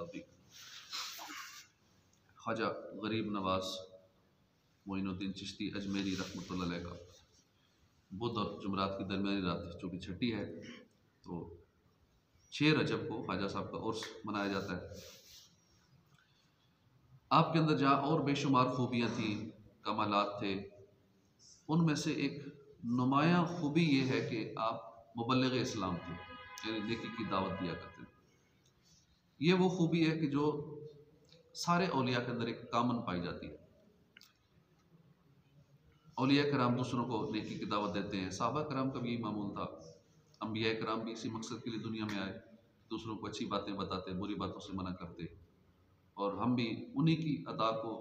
बाद भी ख्वाजा गरीब नवाज मोइनुद्दीन चिश्ती अजमेरी रहमतुल्लाह अलैह का बुध और जुमरात की दरमियानी रात जो कि छठी है, तो 6 रजब को ख्वाजा साहब का उर्स मनाया जाता है। आपके अंदर जहाँ और बेशुमार खूबियाँ थी, कमालात थे, उनमें से एक नुमायाँ खूबी ये है कि आप मुबल्लिग इस्लाम थे, यानी नेकी की दावत दिया करते थे। ये वो खूबी है कि जो सारे औलिया के अंदर एक कामन पाई जाती है। औलिया कराम दूसरों को नेकी की दावत देते हैं, सहाबा कराम का भी यही मामूल था, अंबिया कराम भी इसी मकसद के लिए दुनिया में आए, दूसरों को अच्छी बातें बताते, बुरी बातों से मना करते, और हम भी उन्हीं की अदा को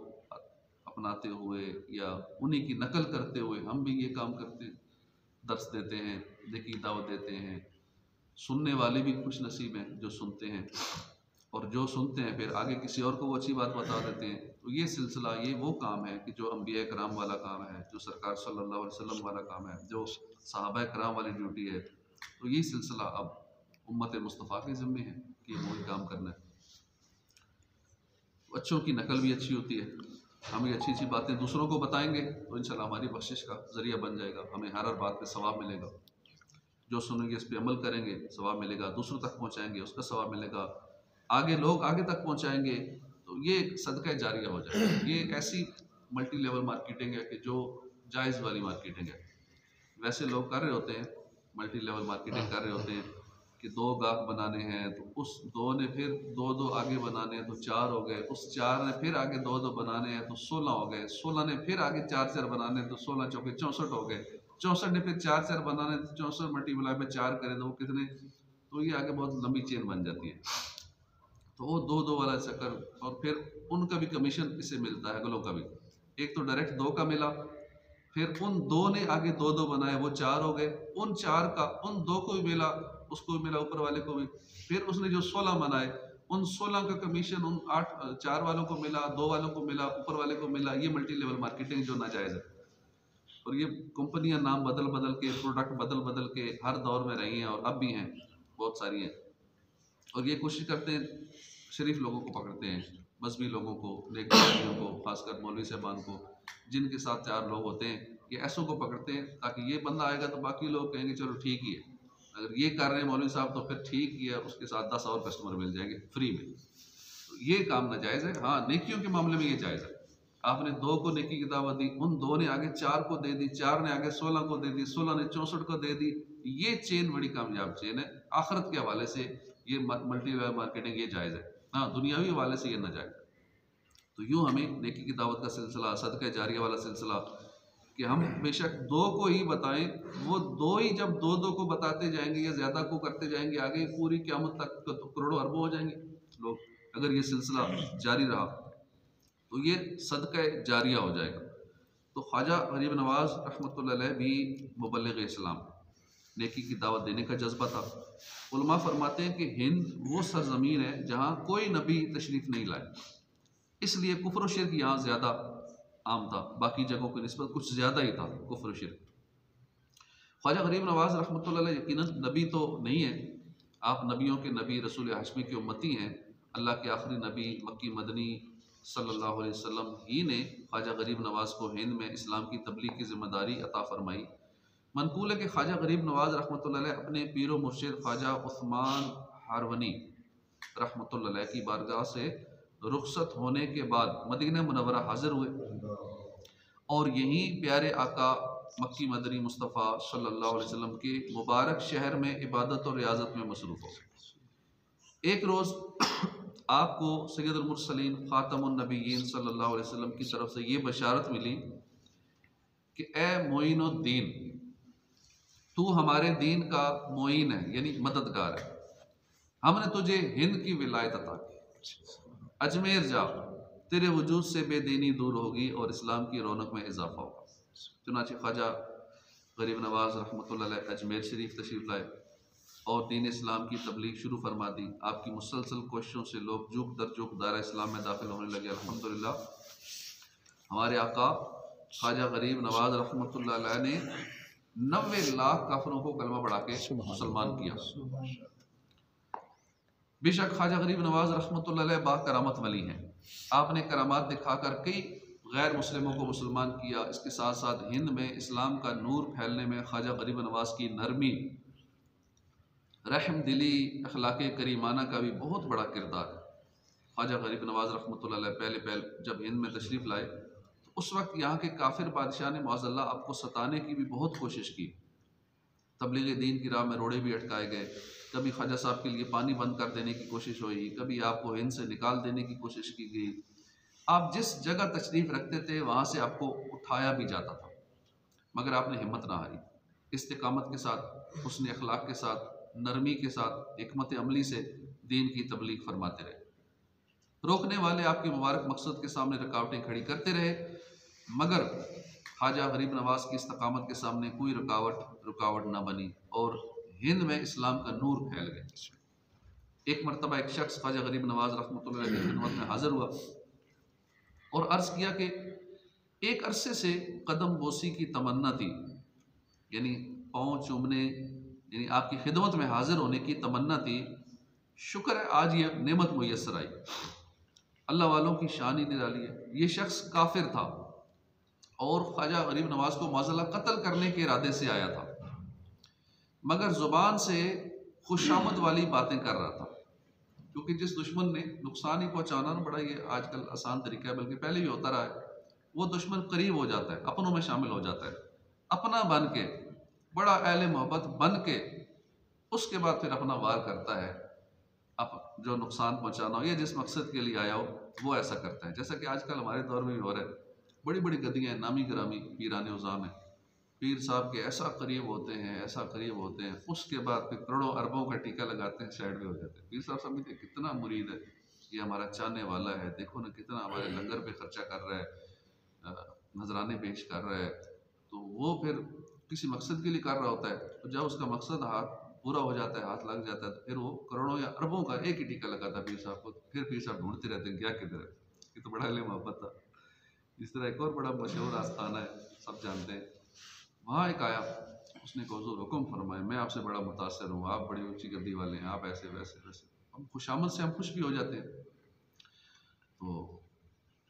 अपनाते हुए या उन्हीं की नकल करते हुए हम भी ये काम करते हैं, दर्स देते हैं, नेकी की दावत देते हैं। सुनने वाले भी खुश नसीब हैं जो सुनते हैं, और जो सुनते हैं फिर आगे किसी और को वो अच्छी बात बता देते हैं। तो ये सिलसिला, ये वो काम है कि जो अंबिया कराम वाला काम है, जो सरकार सल्लल्लाहु अलैहि वसल्लम वाला काम है, जो सहाबा कराम वाली ड्यूटी है, तो ये सिलसिला अब उम्मत मुस्तफ़ा के ज़िम्मे है कि वही काम करना है। बच्चों की नकल भी अच्छी होती है, हम ये अच्छी अच्छी बातें दूसरों को बताएंगे तो इंशाल्लाह हमारी बख्शिश का ज़रिया बन जाएगा, हमें हर बात पे सवाब मिलेगा। जो सुनेंगे इस पे अमल करेंगे सवाब मिलेगा, दूसरों तक पहुंचाएंगे उसका सवाब मिलेगा, आगे लोग आगे तक पहुंचाएंगे, तो ये सदका जारिया हो जाएगा। ये ऐसी मल्टी लेवल मार्केटिंग है कि जो जायज़ वाली मार्केटिंग है। वैसे लोग कर रहे होते हैं, मल्टी लेवल मार्केटिंग कर रहे होते हैं कि 2 गाहक बनाने हैं तो उस 2 ने फिर 2 आगे बनाने हैं तो 4 हो गए, उस 4 ने फिर आगे 2 बनाने हैं तो 16 हो गए, 16 ने फिर आगे 4 बनाने हैं तो 16 चौके 64 हो गए, 64 ने फिर 4 बनाने तो 64 मल्टीप्लाई में 4 करें तो वो कितने, तो ये आगे बहुत लंबी चेन बन जाती है। तो वो 2 वाला चक्कर, और फिर उनका भी कमीशन इससे मिलता है, अगलों का भी। एक तो डायरेक्ट 2 का मिला, फिर उन 2 ने आगे 2 बनाए वो 4 हो गए, उन 4 का उन 2 को भी मिला, उसको भी मिला, ऊपर वाले को भी, फिर उसने जो 16 बनाए उन 16 का कमीशन उन 4 वालों को मिला, 2 वालों को मिला, ऊपर वाले को मिला। ये मल्टी लेवल मार्केटिंग जो नाजायज़ है, और ये कंपनियां नाम बदल बदल के, प्रोडक्ट बदल बदल के हर दौर में रही हैं और अब भी हैं, बहुत सारी हैं। और ये कोशिश करते हैं शरीफ लोगों को पकड़ते हैं, मजहबी लोगों को, नेक आदमियों को, खासकर मौलवी साहबान को, जिनके साथ 4 लोग होते हैं, ये ऐसों को पकड़ते हैं ताकि ये बंदा आएगा तो बाकी लोग कहेंगे चलो ठीक ही है, अगर ये कर रहे हैं मौलवी साहब तो फिर ठीक ही है, उसके साथ 10 और कस्टमर मिल जाएंगे फ्री में। तो ये काम नाजायज़ है। हाँ, नेकियों के मामले में ये जायज़ है। आपने 2 को नेकी की दावत दी, उन 2 ने आगे 4 को दे दी, 4 ने आगे 16 को दे दी, 16 ने 64 को दे दी। ये चेन बड़ी कामयाब चेन है। आखिरत के हवाले से ये मल्टी लेवल मार्केटिंग ये जायज़ है। हाँ, दुनियावी हवाले से ये नाजायज़ है। तो यूँ हमें नेकी की दावत का सिलसिला, सदका जारिया वाला सिलसिला, कि हम बेशक 2 को ही बताएं, वो 2 ही जब 2 को बताते जाएंगे या ज़्यादा को करते जाएंगे, आगे पूरी क़यामत तक तो करोड़ों अरबों हो जाएंगे लोग, अगर ये सिलसिला जारी रहा तो ये सदका जारिया हो जाएगा। तो ख्वाजा गरीब नवाज़ रहमतुल्लाह अलैह भी मुबल्लिग इस्लाम, नेकी की दावत देने का जज्बा था। उलमा फरमाते हैं कि हिंद वो सरजमीन है जहाँ कोई नबी तशरीफ़ नहीं लाए, इसलिए कुफ्र और शिर्क यहाँ ज़्यादा आम था, बाकी जगहों की निस्बत कुछ ज़्यादा ही था कुफ्र और शिर्क। ख्वाजा गरीब नवाज़ रहमतुल्लाह अलैह यकीनन नबी तो नहीं है, आप नबियों के नबी, रसूल हाशमी के उम्मती हैं। अल्लाह के आखिरी नबी मक्की मदनी सल्लल्लाहु अलैहि वसल्लम ही ने ख्वाजा गरीब नवाज़ को हिंद में इस्लाम की तबलीग की ज़िम्मेदारी अता फरमाई। मनकूल है कि ख्वाजा गरीब नवाज़ रहमतुल्लाह अलैह अपने पीर व मुर्शिद ख्वाजा उस्मान हारवनी रहमतुल्लाह अलैह की बारगाह से रुखसत होने के बाद मदीना मुनव्वरा हाजिर हुए, और यहीं प्यारे आका मक्की मदनी मुस्तफ़ा सल्लल्लाहु अलैहि वसल्लम के मुबारक शहर में इबादत और रियाजत में मसरूफ़ हो। एक रोज़ आपको सैयदुल मुरसलीन ख़ातमुन नबिय्यीन सल्लल्लाहु अलैहि वसल्लम की तरफ से ये बशारत मिली कि ए मोइनुद्दीन, तू हमारे दीन का मोइन है, यानी मददगार है। हमने तुझे हिंद की विलायत अता की, अजमेर जा, तेरे वजूद से बेदीनी दूर होगी और इस्लाम की रौनक में इजाफा होगा। चुनांचे ख्वाजा गरीब नवाज़ रहमतुल्लाह अलैह अजमेर शरीफ तशरीफ़ लाए और दीन इस्लाम की तबलीग शुरू फरमा दी। आपकी मुसलसल कोशिशों से लोग जुग दर जुग दायरा इस्लाम में दाखिल होने लगे। अल्हम्दुलिल्लाह, हमारे आका ख्वाजा गरीब नवाज़ रहमतुल्लाह अलैह ने 90 लाख काफिरों को कलमा पढ़ा के मुसलमान किया। बेशक ख्वाजा गरीब नवाज रहमतुल्लाह अलैह बा करामत वली हैं। आपने करामात दिखाकर कई गैर मुस्लिमों को मुसलमान किया। इसके साथ साथ हिंद में इस्लाम का नूर फैलने में ख्वाजा गरीब नवाज की नरमी, रहम दिली, अखलाक करीमाना का भी बहुत बड़ा किरदार है। ख्वाजा गरीब नवाज रहमतुल्लाह अलैह पहले जब हिंद में तशरीफ़ लाए तो उस वक्त यहाँ के काफिर बादशाह ने मौज़ल्लाह आपको सताने की भी बहुत कोशिश की। तबलीग दीन की राह में रोड़े भी अटकाए गए। कभी ख्वाजा साहब के लिए पानी बंद कर देने की कोशिश हुई, कभी आपको हिंद से निकाल देने की कोशिश की गई। आप जिस जगह तशरीफ़ रखते थे वहाँ से आपको उठाया भी जाता था, मगर आपने हिम्मत ना हारी। इस्तिकामत के साथ, हुस्न अखलाक के साथ, नरमी के साथ, हिकमत अमली से दीन की तबलीग फरमाते रहे। रोकने वाले आपके मुबारक मकसद के सामने रुकावटें खड़ी करते रहे, मगर ख्वाजा गरीब नवाज की इस्तकामत के सामने कोई रुकावट न बनी और हिंद में इस्लाम का नूर फैल गया। एक मरतबा एक शख्स ख्वाजा गरीब नवाज रहमतुल्लाह अलैह की खिदमत में हाजिर हुआ और अर्ज़ किया कि एक अरसे से कदम बोसी की तमन्ना थी, यानी पाँव चूमने, यानी आपकी खिदमत में हाजिर होने की तमन्ना थी। शुक्र है आज ये नेमत मुयस्सर आई, अल्लाह वालों की शान ही निराली है। ये शख्स काफिर था और ख्वाजा गरीब नवाज को माज़ल्लाह कत्ल करने के इरादे से आया था, मगर ज़ुबान से खुशामद वाली बातें कर रहा था, क्योंकि जिस दुश्मन ने नुकसान ही पहुँचाना ना बड़ा ये आजकल आसान तरीका है, बल्कि पहले भी होता रहा है। वो दुश्मन करीब हो जाता है, अपनों में शामिल हो जाता है, अपना बन के, बड़ा अहले मोहब्बत बन के, उसके बाद फिर अपना वार करता है। अब जो नुकसान पहुँचाना हो या जिस मकसद के लिए आया हो वो ऐसा करता है। जैसा कि आजकल हमारे दौर में भी हो रहा है, बड़ी बड़ी गद्दियाँ, नामी गिरामी पीराने उज़ाम है, पीर साहब के ऐसा करीब होते हैं, ऐसा करीब होते हैं, उसके बाद फिर करोड़ों अरबों का टीका लगाते हैं, साइड में हो जाते हैं। पीर साहब समझते कितना मुरीद है, ये हमारा चाहने वाला है, देखो ना कितना हमारे लंगर पे खर्चा कर रहा है, नजराने पेश कर रहा है। तो वो फिर किसी मकसद के लिए कर रहा होता है, तो जब उसका मकसद हाथ पूरा हो जाता है, हाथ लग जाता है, तो फिर वो करोड़ों या अरबों का एक ही टीका लगाता है पीर साहब को। फिर पीर साहब ढूंढते रहते हैं क्या किधर है, ये तो बड़ा अहले मोहब्बत था। इस तरह एक और बड़ा मशहूर आस्थाना है, सब जानते हैं। वहाँ एक आया, उसने कहा हुज़ूर हुक्म फरमाए, मैं आपसे बड़ा मुतासर हूँ, आप बड़ी ऊंची गद्दी वाले हैं, आप ऐसे वैसे वैसे। हम खुशामद से हम खुश भी हो जाते हैं। तो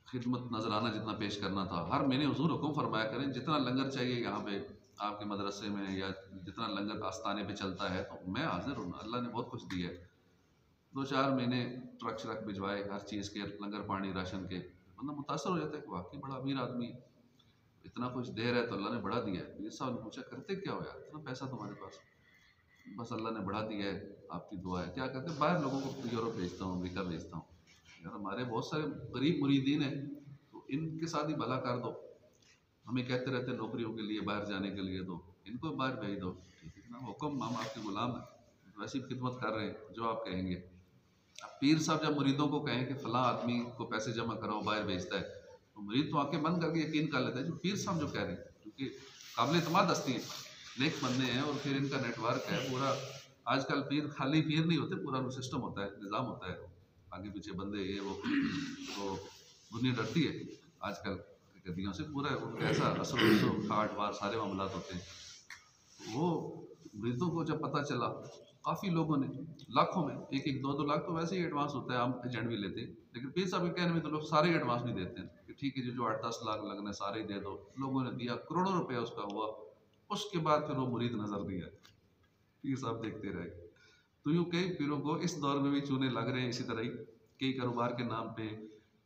खिदमत नजराना जितना पेश करना था, हर महीने हुज़ूर हुक्म फरमाया करें, जितना लंगर चाहिए यहाँ पे आपके मदरसे में या जितना लंगर आस्थाने पे चलता है, तो मैं हाजिर हूँ, अल्लाह ने बहुत कुछ दिया है। 2-4 महीने ट्रक श्रक भिजवाए, हर चीज़ के, लंगर पानी राशन के। बंदा मुतासर हो जाता है कि वाकई बड़ा अमीर आदमी है, इतना कुछ दे रहा है तो अल्लाह ने बढ़ा दिया है। पीर साहब ने पूछा करते क्या हो यार, इतना पैसा तुम्हारे पास? बस अल्लाह ने बढ़ा दिया है, आपकी दुआ है। क्या करते, बाहर लोगों को यूरोप भेजता हूँ, अमेरिका भेजता हूँ। यार हमारे बहुत सारे गरीब मुरीदीन हैं, तो इनके साथ ही भला कर दो। हमें कहते रहते हैं नौकरियों के लिए, बाहर जाने के लिए, तो इनको बाहर भेज दो। इतना हुक्म, हम आपके गुलाम हैं, वैसी खिदमत कर रहे हैं जो आप कहेंगे। अब पीर साहब जब मुरीदों को कहें कि फ़लाँ आदमी को पैसे जमा कराओ, बाहर भेजता है, तो मुरीद तो आंखें बंद करके यकीन कर लेता है जो पीर साहब जो कह रहे हैं, क्योंकि काबिल एतमाद हस्ती है, नेक बंदे हैं, और फिर इनका नेटवर्क है पूरा। आजकल पीर खाली पीर नहीं होते, पूरा सिस्टम होता है, निज़ाम होता है, आगे पीछे बंदे, ये वो। तो दुनिया डरती है आजकल गद्दियों से, पूरा ऐसा असर रसूख खाट वार सारे मामलात होते हैं। वो मरीजों को जब पता चला, काफ़ी लोगों ने, लाखों में, 1-2 लाख तो वैसे ही एडवांस होता है, आम एजेंट भी लेते हैं, लेकिन पीर साहब के कहने में तो लोग सारे एडवांस नहीं देते हैं कि ठीक है जो 8-10 लाख लगने सारे ही दे दो। लोगों ने दिया, करोड़ों रुपया उसका हुआ। उसके बाद फिर वो मुरीद नजर दिया, पीर साहब देखते रहे। तो यूँ कई पीरों को इस दौर में भी चूने लग रहे हैं इसी तरह ही, कई कारोबार के नाम पे।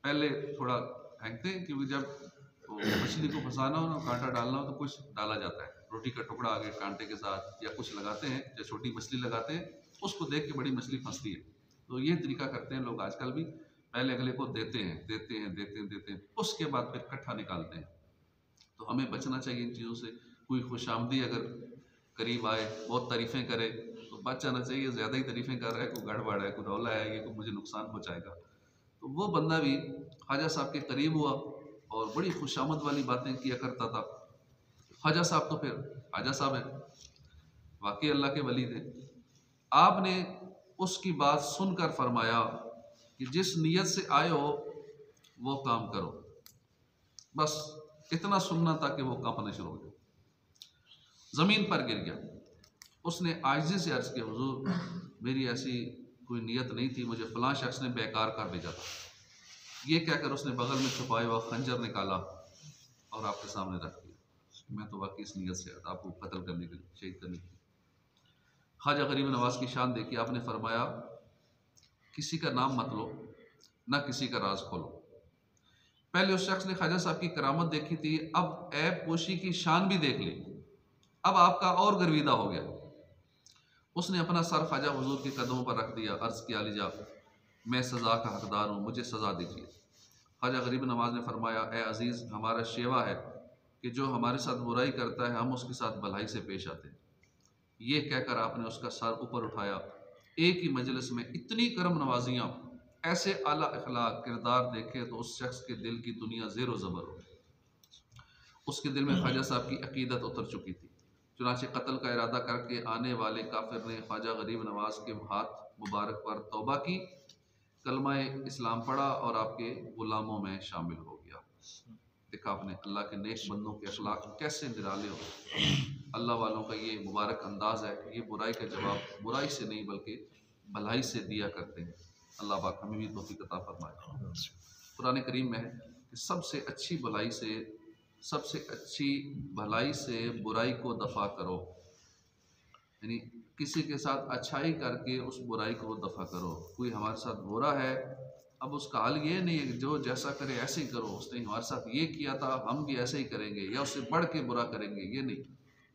पहले थोड़ा फेंकते हैं, क्योंकि जब तो मछली को फंसाना हो ना, कांटा डालना हो, तो कुछ डाला जाता है, रोटी का टुकड़ा आगे कांटे के साथ, या कुछ लगाते हैं, जो छोटी मछली लगाते हैं, उसको देख के बड़ी मछली फंसती है। तो ये तरीका करते हैं लोग आजकल भी, पहले अगले को देते हैं, उसके बाद फिर इकट्ठा निकालते हैं। तो हमें बचना चाहिए इन चीज़ों से। कोई खुशामदी अगर करीब आए, बहुत तारीफ़ें करे, तो बच जाना चाहिए। ज़्यादा ही तारीफ़ें कर रहा है, कोई गड़बड़ है, कोई रौला है, ये कोई मुझे नुकसान पहुँचाएगा, तो वो बंदा भी ख्वाजा साहब के करीब हुआ और बड़ी खुशामद वाली बातें किया करता था। ख्वाजा साहब तो फिर ख्वाजा साहब हैं, वाकई अल्लाह के वली थे। आपने उसकी बात सुनकर फरमाया कि जिस नीयत से आए हो वो काम करो। बस इतना सुनना था कि वो कांपना शुरू हो गया, ज़मीन पर गिर गया। उसने आजिज़ी से अर्ज़ किया, हुज़ूर मेरी ऐसी कोई नीयत नहीं थी, मुझे फ़लाँ शख्स ने बेकार कर भेजा था। ये कहकर उसने बगल में छुपाया हुआ खंजर निकाला और आपके सामने रख दिया। मैं तो वाकई इस नीयत से आया था आपको कत्ल करने के लिए, शहीद करने के लिए। ख्वाजा गरीब नवाज़ की शान देखी, आपने फरमाया किसी का नाम मत लो, ना किसी का राज खोलो। पहले उस शख्स ने ख्वाजा साहब की करामत देखी थी, अब ऐब पोशी की शान भी देख ली, अब आपका और गर्विदा हो गया। उसने अपना सर ख्वाजा हुजूर के कदमों पर रख दिया, अर्ज़ किया अलीजा मैं सज़ा का हकदार हूँ, मुझे सज़ा दीजिए। ख्वाजा गरीब नवाज़ ने फरमाया ए अज़ीज़, हमारा शेवा है कि जो हमारे साथ बुराई करता है हम उसके साथ भलाई से पेश आते हैं। ये कहकर आपने उसका सर ऊपर उठाया। एक ही मजलिस में इतनी करम नवाजियाँ, ऐसे आला अखलाक किरदार देखे तो उस शख्स के दिल की दुनिया ज़ेरो ज़बर हो। उसके दिल में ख्वाजा साहब की अकीदत उतर चुकी थी। चुनाचे कत्ल का इरादा करके आने वाले काफिर ने ख्वाजा गरीब नवाज के हाथ मुबारक पर तौबा की, कलमा इस्लाम पढ़ा और आपके गुलामों में शामिल हो गया। देखा आपने अल्लाह के नेक बंदों के अखलाक कैसे निराले हो। अल्लाह वालों का ये मुबारक अंदाज़ है, ये बुराई का जवाब बुराई से नहीं बल्कि भलाई से दिया करते हैं। अल्लाह पाक हमें भी तौफीक अता फरमाए। कुरान करीम में है कि सबसे अच्छी भलाई से, सबसे अच्छी भलाई से बुराई को दफ़ा करो, यानी किसी के साथ अच्छाई करके उस बुराई को दफ़ा करो। कोई हमारे साथ बुरा है, अब उसका हाल ये नहीं है कि जो जैसा करे ऐसे ही करो, उसने हमारे साथ ये किया था हम भी ऐसे ही करेंगे या उससे बढ़ के बुरा करेंगे, ये नहीं।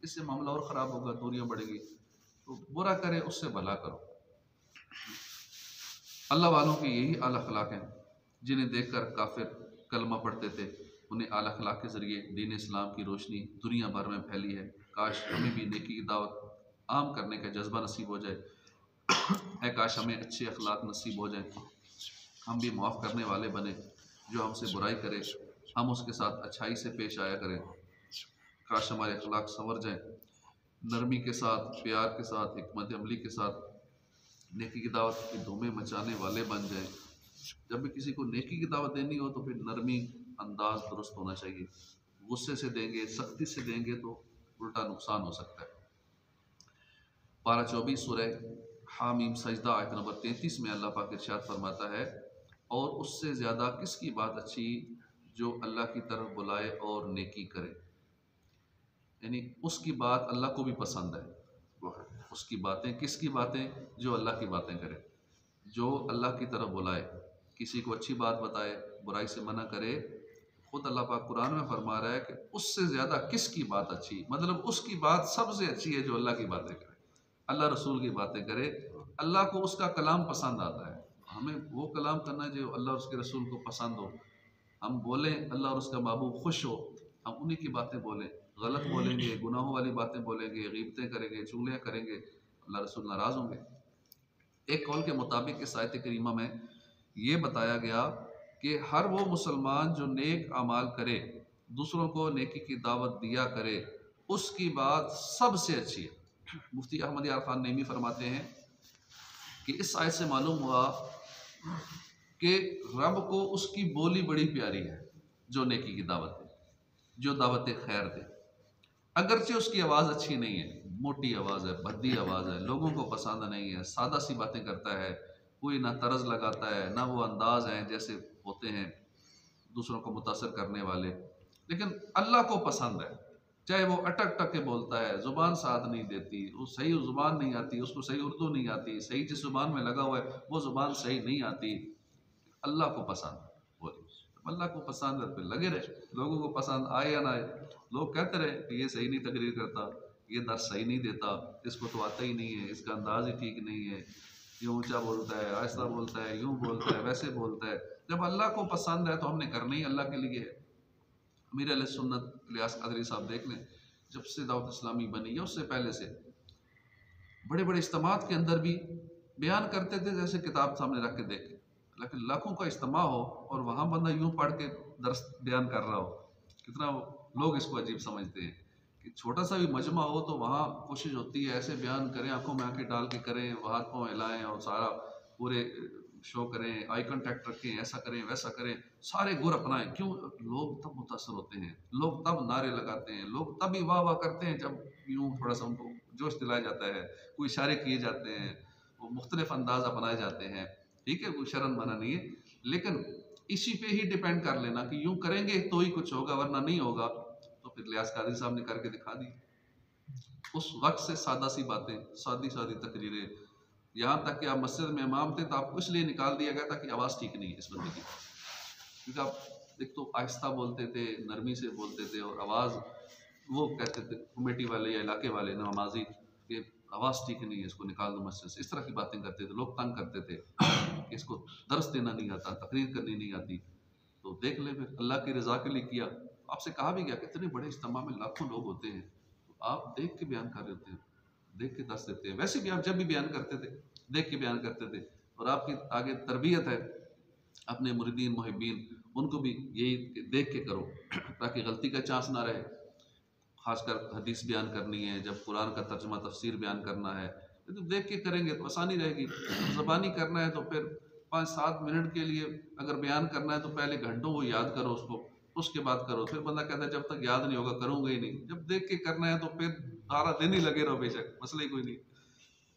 इससे मामला और ख़राब होगा, दूरियां बढ़ेगी। तो बुरा करे उससे भला करो। अल्लाह वालों के यही आला अखलाक हैं जिन्हें देखकर काफिर कलमा पढ़ते थे। उन्हें आला अखलाक के ज़रिए दीन इस्लाम की रोशनी दुनिया भर में फैली है। काश हमें भी नेकी की दावत आम करने का जज्बा नसीब हो जाए। काश हमें अच्छे अखलाक नसीब हो जाए, हम भी माफ़ करने वाले बने। जो हमसे बुराई करे हम उसके साथ अच्छाई से पेश आया करें। काश हमारे अखलाक संवर जाएँ, नरमी के साथ, प्यार के साथ, हिकमत अमली के साथ नेकी की दावत की धूमें मचाने वाले बन जाए। जब भी किसी को नेकी की दावत देनी हो तो फिर नरमी अंदाज दुरुस्त होना चाहिए। गुस्से से देंगे, सख्ती से देंगे तो उल्टा नुकसान हो सकता है। पारा 24 सूरह हामीम सजदा आयत नंबर 33 में अल्लाह पाक इरशाद फरमाता है, और उससे ज़्यादा किसकी बात अच्छी जो अल्लाह की तरफ बुलाए और नेकी करे। यानी उसकी बात अल्लाह को भी पसंद है। वो है उसकी बातें, किसकी बातें? जो अल्लाह की बातें करे, जो अल्लाह की तरफ बुलाए, किसी को अच्छी बात बताए, बुराई से मना करे। खुद अल्लाह पाक कुरान में फरमा रहा है कि उससे ज़्यादा किसकी बात अच्छी, मतलब उसकी बात सबसे अच्छी है जो अल्लाह की बातें करे, अल्लाह रसूल की बातें करे। अल्लाह को उसका कलाम पसंद आता है। हमें वो कलाम करना जो अल्लाह और उसके रसूल को पसंद हो। हम बोलें अल्लाह और उसका महबूब खुश हो, हम उन्हीं की बातें बोलें। गलत बोलेंगे, गुनाहों वाली बातें बोलेंगे, ग़ीबतें करेंगे, चुगलियाँ करेंगे, अल्लाह रसूल नाराज़ होंगे। एक कौल के मुताबिक इस आयत करीमा में ये बताया गया कि हर वो मुसलमान जो नेक अमाल करे, दूसरों को नेकी की दावत दिया करे, उसकी बात सबसे अच्छी है। मुफ्ती अहमद यार खान नईमी फरमाते हैं कि इस आयत से मालूम हुआ कि रब को उसकी बोली बड़ी प्यारी है जो नेकी की दावत दे, जो दावत खैर दे। अगरचे उसकी आवाज़ अच्छी नहीं है, मोटी आवाज़ है, भद्दी आवाज़ है, लोगों को पसंद नहीं है, सादा सी बातें करता है, कोई ना तर्ज लगाता है, ना वो अंदाज हैं जैसे होते हैं दूसरों को मुतासर करने वाले। लेकिन अल्लाह को पसंद है, चाहे वो अटक टक के बोलता है, ज़ुबान साथ नहीं देती, वो सही ज़ुबान नहीं आती, उसको सही उर्दू नहीं आती, सही जिस ज़ुबान में लगा हुआ है वो ज़ुबान सही नहीं आती, अल्लाह को पसंद है। बोलिए अल्लाह को पसंद है, फिर लगे रहे, लोगों को पसंद आए या ना आए। लोग कहते रहे कि ये सही नहीं तकरीर करता, ये दर्स सही नहीं देता, इसको तो आता ही नहीं है, इसका अंदाज ही ठीक नहीं है, यूँ ऊँचा बोलता है, आहिस्ता बोलता है, यूँ बोलता है, वैसे बोलता है। जब अल्लाह को पसंद है तो हमने करना ही अल्लाह के लिए है। अमीर अहले सुन्नत इलियास क़ादरी साहब देख लें, जब से दावत इस्लामी बनी या उससे पहले से बड़े बड़े इज्तिमात के अंदर भी बयान करते थे जैसे किताब सामने रख के देखें, लेकिन लाखों का इज्तिमा हो और वहाँ बंदा यूँ पढ़ के दर्स बयान कर रहा हो, कितना लोग इसको अजीब समझते हैं कि छोटा सा भी मजमा हो तो वहाँ कोशिश होती है ऐसे बयान करें, आंखों में आंखें डाल के करें, हाथ पाँव हिलाएं और सारा पूरे शो करें, आई कांटेक्ट रखें, ऐसा करें वैसा करें, सारे गुर अपनाएं। क्यों? लोग तब मुतासर होते हैं, लोग तब नारे लगाते हैं, लोग तब ही वाह वाह करते हैं जब यूँ थोड़ा सा उनको जोश दिलाया जाता है, कोई इशारे किए जाते हैं, वो मुख्तलिफ अंदाज अपनाए जाते हैं, ठीक है, कोई शर्म मना नहीं है, लेकिन इसी पे ही डिपेंड कर लेना कि यूं करेंगे तो ही कुछ होगा वरना नहीं होगा। तो फिर लियाज कादरी साहब ने करके दिखा दी। उस वक्त से सादा सी बातें, सादी सादी तकरीरें, यहाँ तक कि आप मस्जिद में इमाम थे तो आपको इसलिए निकाल दिया गया था कि आवाज़ ठीक नहीं है इस बंदे की, क्योंकि आप एक तो आहिस्ता बोलते थे, नरमी से बोलते थे, और आवाज़ वो कहते थे कमेटी वाले या इलाके वाले नमाजी कि आवाज़ ठीक नहीं है, इसको निकाल दो मस्जिद से। इस तरह की बातें करते थे, लोग तंग करते थे कि इसको दर्स देना नहीं आता, तकरीर करनी नहीं आती। तो देख ले, फिर अल्लाह की रज़ा के लिए किया। आपसे कहा भी गया कितने बड़े इज्तिमा में लाखों लोग होते हैं, तो आप देख के बयान कर देते हैं, देख के दस देते हैं। वैसे भी आप जब भी बयान करते थे देख के बयान करते थे, और आपकी आगे तरबियत है अपने मुरीदीन मुहिब्बीन, उनको भी यही देख के करो ताकि गलती का चांस ना रहे। खासकर हदीस बयान करनी है, जब कुरान का तर्जुमा तफसीर बयान करना है, तो देख के करेंगे तो आसानी रहेगी। ज़बानी करना है तो फिर 5-7 मिनट के लिए अगर बयान करना है तो पहले घंटों को याद करो उसको, उसके बाद करो। फिर बंदा कहता है जब तक याद नहीं होगा करूँगा ही नहीं। जब देख के करना है तो फिर सारा दिन ही लगे रहो, बेशक मसला ही कोई नहीं।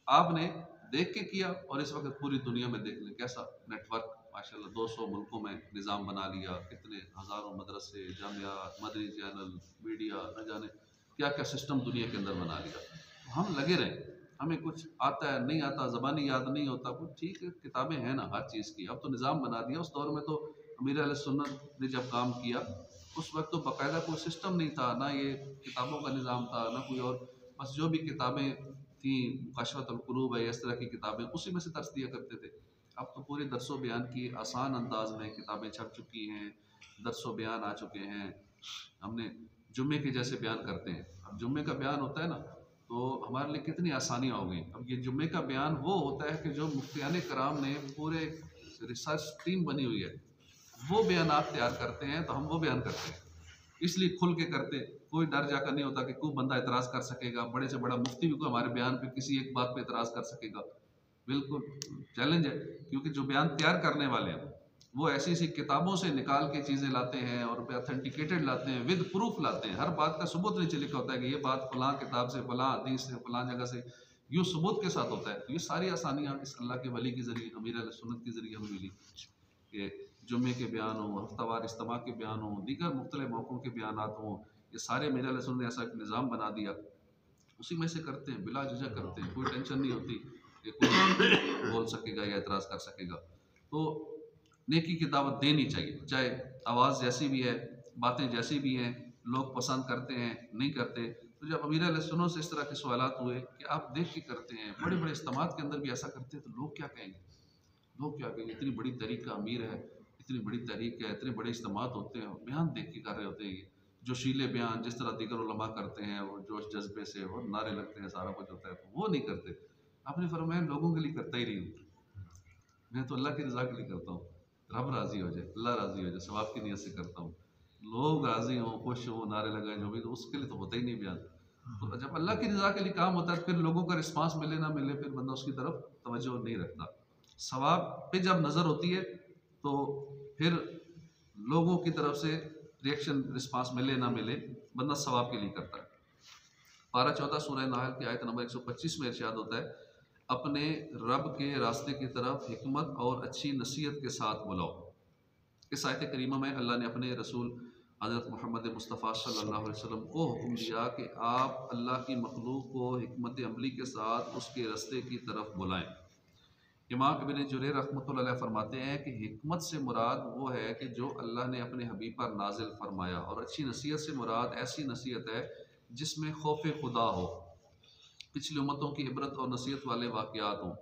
आपने देख के किया, और इस वक्त पूरी दुनिया में देख लें कैसा नेटवर्क माशाल्लाह, 200 मुल्कों में निज़ाम बना लिया, कितने हज़ारों मदरसे, जामियात, मदनी चैनल, मीडिया, न जाने क्या क्या सिस्टम दुनिया के अंदर बना लिया। हम लगे रहें, हमें कुछ आता है नहीं आता, ज़बानी याद नहीं होता कुछ, ठीक है, किताबें हैं ना हर चीज़ की, अब तो निज़ाम बना दिया। उस दौर में तो अमीर अहले सुन्नत ने जब काम किया उस वक्त तो बाकायदा कोई सिस्टम नहीं था, ना ये किताबों का निज़ाम था, ना कोई और, बस जो भी किताबें थी कशवतुल कुलूब है, इस तरह की किताबें, उसी में से दर्स दिया करते थे। अब तो पूरे दर्सो बयान की आसान अंदाज में किताबें छप चुकी हैं, दर्सो बयान आ चुके हैं। हमने जुम्मे के जैसे बयान करते हैं, अब जुम्मे का बयान होता है ना, तो हमारे लिए कितनी आसानियाँ हो गई। अब ये जुम्मे का बयान वो होता है कि जो मुफ्तियान कराम ने पूरे रिसर्च टीम बनी हुई है, वो बयान आप तैयार करते हैं, तो हम वो बयान करते हैं, इसलिए खुल के करते। कोई डर जाकर नहीं होता कि कोई बंदा एतराज़ कर सकेगा, बड़े से बड़ा मुफ्ती भी कोई हमारे बयान पे किसी एक बात पे एतराज़ कर सकेगा, बिल्कुल चैलेंज है। क्योंकि जो बयान तैयार करने वाले हैं वो ऐसी ऐसी किताबों से निकाल के चीज़ें लाते हैं और ऑथेंटिकेटेड लाते हैं, विद प्रूफ लाते हैं। हर बात का सबूत नीचे लिखा होता है कि ये बात फलां किताब से, फलां हदीस से, फलां जगह से, यूँ सबूत के साथ होता है। तो ये सारी आसानियाँ इस अल्लाह के वली के ज़रिए, अमीर अहले सुन्नत के ज़रिए हमें मिली कि जुम्मे के बयान हों, हफ्तावार इज्तिमा के बयान हों, दीगर मुख्तलिफ मौक़ों के बयानात हों, ये सारे अमीर अहले सुन्नत ने ऐसा एक निज़ाम बना दिया, उसी में से करते हैं, बिला झिझक करते हैं, कोई टेंशन नहीं होती कि कोई बोल सकेगा या एतराज़ कर सकेगा। तो नेकी की दावत देनी चाहिए, चाहे आवाज़ जैसी भी है, बातें जैसी भी हैं, लोग पसंद करते हैं नहीं करते। तो जब अमीर अहले सुन्नत से इस तरह के सवालात हुए कि आप देख के करते हैं, बड़े बड़े इज्तिमात के अंदर भी ऐसा करते हैं, तो लोग क्या कहेंगे, लोग क्या कहेंगे, इतनी बड़ी तहरीक का अमीर है, इतनी बड़ी तहरीक है, इतने बड़े इज्तिमात होते हैं, बयान देख के कर रहे होते हैं, ये जो शीले बयान जिस तरह दीगर उलमा करते हैं, वो जोश जज्बे से और नारे लगते हैं, सारा कुछ होता है, तो वो नहीं करते। आपने फरमाया लोगों के लिए करता ही नहीं हूँ, मैं तो अल्लाह की रज़ा के लिए करता हूँ, रब राज़ी हो जाए, अल्लाह राज़ी हो जाए, सवाब की नीयत से करता हूँ। लोग राज़ी हों, खुश हों, नारे लगाएं जो भी, तो उसके लिए तो होता ही नहीं बयान। तो जब अल्लाह की रज़ा के लिए काम होता है, फिर लोगों का रिस्पांस मिले ना मिले, फिर बंदा उसकी तरफ तवज्जो नहीं रखता। सवाब पे जब नज़र होती है तो फिर लोगों की तरफ से रिएक्शन रिस्पांस मिले ना मिले, बंदा सवाब के लिए करता है। पारा 14 सूरह नाहल की आयत नंबर 125 में इरशाद होता है, अपने रब के रास्ते की तरफ हिकमत और अच्छी नसीहत के साथ बुलाओ। इस आयत करीमा में अल्लाह ने अपने रसूल हज़रत मोहम्मद मुस्तफ़ा सल्लल्लाहु अलैहि वसल्लम को हुक्म दिया कि आप अल्लाह की मखलूक को हिकमत अमली के साथ उसके रास्ते की तरफ बुलाएं। इमाम इब्न जुरैर रहमतुल्लाह अलैह फरमाते हैं कि हिकमत से मुराद वो है कि जो अल्लाह ने अपने हबीब पर नाजिल फरमाया, और अच्छी नसीहत से मुराद ऐसी नसीहत है जिसमें खौफ खुदा हो, पिछली उम्मतों की इबरत और नसीहत वाले वाक़यात हों,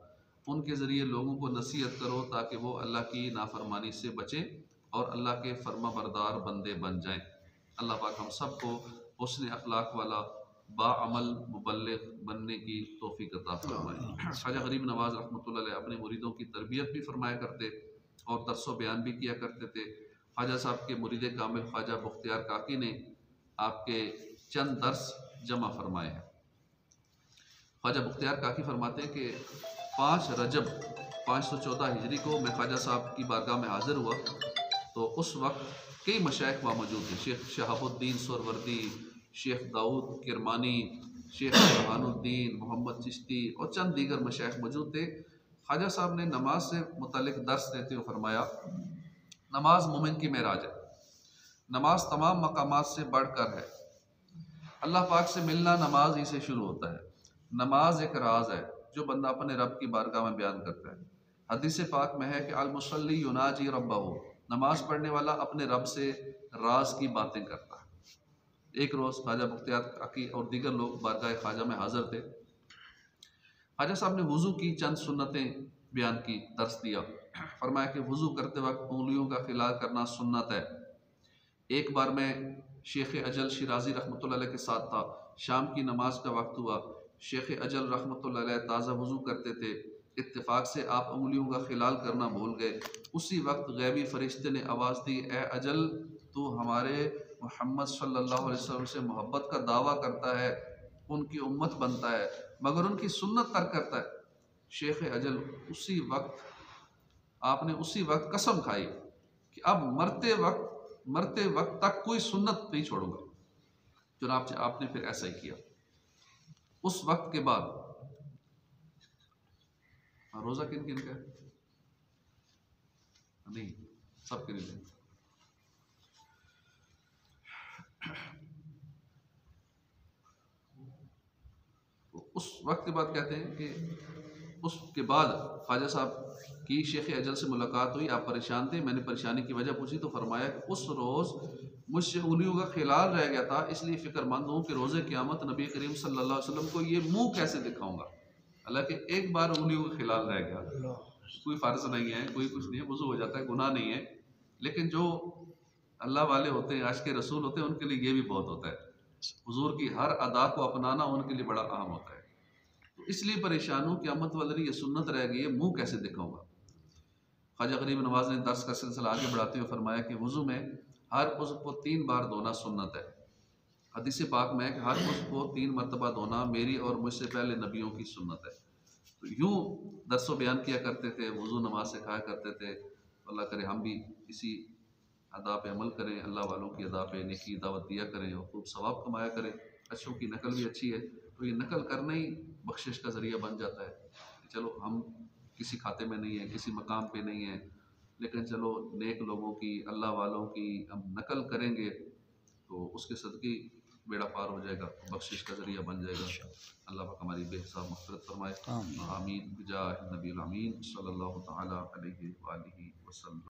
उनके ज़रिए लोगों को नसीहत करो ताकि वो अल्लाह की नाफरमानी से बचें और अल्लाह के फर्मा बरदार बंदे बन जाएं। अल्लाह पाक हम सबको हुस्न अखलाक वाला बाअमल मुबल्लिग बनने की तौफीक अता फरमाए। ख्वाजा गरीब नवाज़ रहमतुल्लाह अलैह अपने मुरीदों की तरबियत भी फरमाया करते और दर्स बयान भी किया करते थे। ख्वाजा साहब के मुरीद कामिल ख्वाजा बख्तियार काकी ने आपके चंद दर्स जमा फरमाए हैं। ख्वाजा बख्तियार काकी फरमाते हैं कि 5 रजब 514 हिजरी को मैं ख्वाजा साहब की बारगाह में हाज़िर हुआ, तो उस वक्त कई मशाइख वहाँ मौजूद थे। शेख शहाबुद्दीन सोरवर्दी, शेख दाऊद किरमानी, शेख बुरहानुद्दीन, मोहम्मद चिश्ती और चंद दीगर मशाइख मौजूद थे। ख्वाजा साहब ने नमाज से मुतल्लिक दर्स देते हुए फरमाया, नमाज मोमिन की मेराज है। नमाज तमाम मकामात से बढ़कर है। अल्लाह पाक से मिलना नमाज ही से शुरू होता है। नमाज एक राज है जो बंदा अपने रब की बारगाह में बयान करता है। हदीस पाक में है कि अल मुसल्ली युनाजी रब्बहू, नमाज पढ़ने वाला अपने रब से राज की बातें करता है। एक रोज़ ख्वाजा मुख्तियार अकी और दीगर लोग बारगाह ख्वाजा में हाजिर थे। ख्वाजा साहब ने वज़ू की चंद सुन्नतें बयान की, दर्स दिया। फरमाया कि वज़ू करते वक्त उंगलियों का खिलाल करना सुन्नत है। एक बार मैं शेख अजल शिराजी रहमतुल्लाह अलैह के साथ था। शाम की नमाज का वक्त हुआ। शेख अजल रहमतुल्लाह अलैह ताज़ा वज़ू करते थे। इत्तेफाक से आप उंगलियों का खिलाल करना भूल गए। उसी वक्त गैबी फरिश्ते ने आवाज़ दी, ए अजल, तू हमारे मोहम्मद सल्लल्लाहु अलैहि वसल्लम से मोहब्बत का दावा करता है, उनकी उम्मत बनता है, मगर उनकी सुन्नत तर्क करता है। शेख अजल उसी वक्त आपने उसी वक्त कसम खाई कि अब मरते वक्त तक कोई सुन्नत नहीं छोड़ूंगा। चुनांचे आपने फिर ऐसा ही किया। उस वक्त के बाद रोजा किन किन का नहीं, सबके लिए। उस वक्त के बाद कहते हैं कि उसके बाद ख्वाजा साहब की शेख अजल से मुलाकात हुई। आप परेशान थे, मैंने परेशानी की वजह पूछी तो फरमाया कि उस रोज़ मुझसे उंगलियों का खिलाल रह गया था, इसलिए फ़िक्रमंद हूँ कि रोज़े क़यामत नबी करीम सल्लल्लाहु अलैहि वसल्लम को ये मुंह कैसे दिखाऊंगा। हालांकि एक बार उंगलियों का खिलाल रह गया, कोई फ़र्ज नहीं है, कोई कुछ नहीं है, वज़ू हो जाता है, गुनाह नहीं है। लेकिन जो अल्लाह वाले होते हैं, आशिक़ रसूल होते हैं, उनके लिए ये भी बहुत होता है। हुजूर की हर अदा को अपनाना उनके लिए बड़ा अहम होता है। तो इसलिए परेशान हूँ, क़यामत वाले दिन ये सुन्नत रह गई है, मुँह कैसे दिखाऊंगा। ख्वाजा गरीब नवाज ने दर्स का सिलसिला आगे बढ़ाते हुए फरमाया कि वज़ू में हर उज़्व को 3 बार धोना सुन्नत है। हदीस पाक में है कि हर उज़्व को 3 मरतबा धोना मेरी और मुझसे पहले नबियों की सुन्नत है। तो यूँ दर्स व बयान किया करते थे, वज़ू नमाज सिखाया करते थे। अल्लाह करे हम भी इसी अदा पे अमल करें, अल्लाह वालों की अदा पे नेकी दावत दिया करें और खूब सवाब कमाया करें। अच्छों की नकल भी अच्छी है, तो ये नकल करना ही बख्शिश का ज़रिया बन जाता है। चलो हम किसी खाते में नहीं है, किसी मकाम पे नहीं है, लेकिन चलो नेक लोगों की, अल्लाह वालों की हम नकल करेंगे तो उसके सदक़े बेड़ा पार हो जाएगा, बख्शिश का ज़रिया बन जाएगा। अल्लाह पाक हमारी बेहिसाब मग़फ़िरत फरमाए। आमीन बिजाह नबी अमीन सल्लल्लाहु तआला अलैहि व आलिहि वसल्लम।